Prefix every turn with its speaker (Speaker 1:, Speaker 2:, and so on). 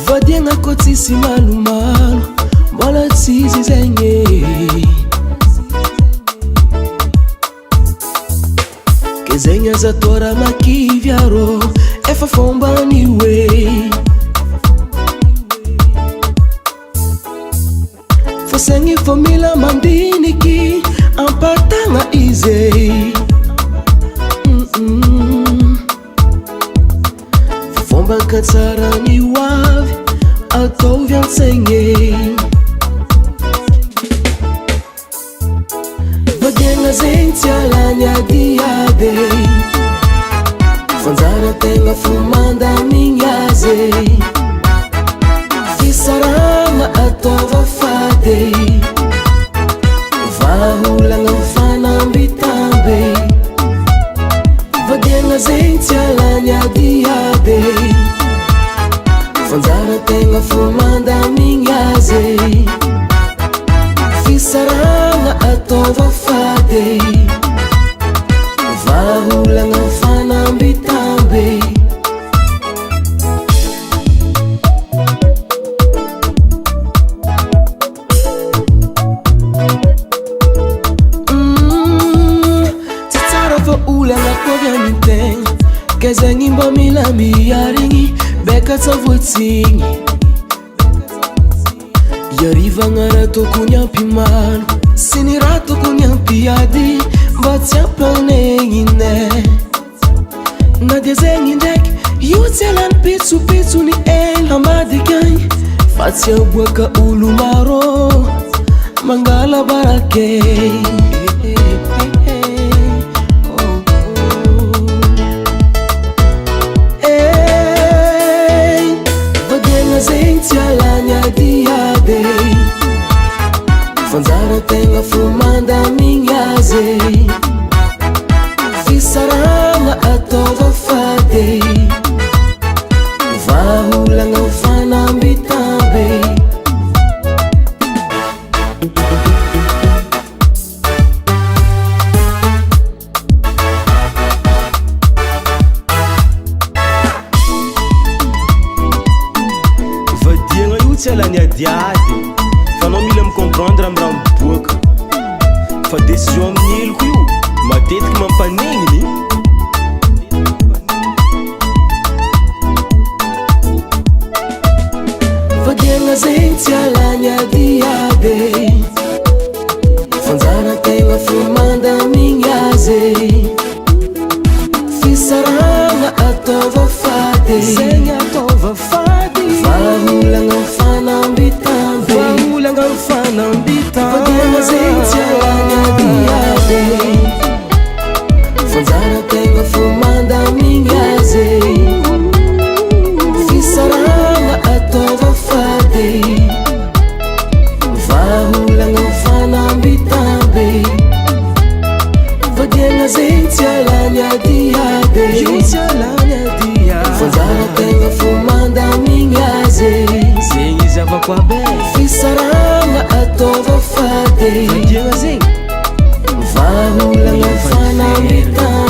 Speaker 1: Vadiagna koa tsisy malomalo mbola tsisy zegny ke zegny aza tora makivy arô efa fombany hoe fa segny fô mila mandiniky ampatagna izy fomba ka tsara ny hoavy ataovy an-tsaigny vadiagna zegny tsy alany adiady fanjarategna fo mandamigny azy fisaragna ataova fady vaolagna mifanambitamby vadiagna zegny tsy alany adiady fanjarategna fo mandamigny azy fisaragna ataova fady vaolagna mifanambitamby tsy tsara fa olagna kovy amintegna ke zegny mba mila miarigny beka tsavoatsigny iarivagna raha tokony ampimano sy ny raha tokony ampiady mba tsy ampanegnyne na dia zegny ndraiky io tsy alany pitsopitso ny ela amadikagny fa tsy aboaka olo maro mangala barakey zegny tsy alany adiady fanjarategna fo mandamigny azy fisaragna ataova fady vaolagna mifanambitamby
Speaker 2: tsy alany adiady fa anao mila micomprendre amy raha miboaka fa décision amin'ny eloko io matetiky mampanegny
Speaker 1: vadiagna zegny tsy alany adiady fanjarategna fo mandamigny azy fisaragna ataova fady zegny ataova fady vaolagna mifanambitamby vaolagna mifanambitamby vadiagna zegny tsy alany adiady fanjarategna fo mandamigny azy fisaragna ataova fady vaolagna mifanambitamby vadiagna zegny tsy alany adiady io tsy alany adiady fanjarategna fo mandamigny azy
Speaker 2: zegny izy avako abe
Speaker 1: fisaragna ataova fady
Speaker 2: vadiagna zegny
Speaker 1: vaolagna mifanambitamby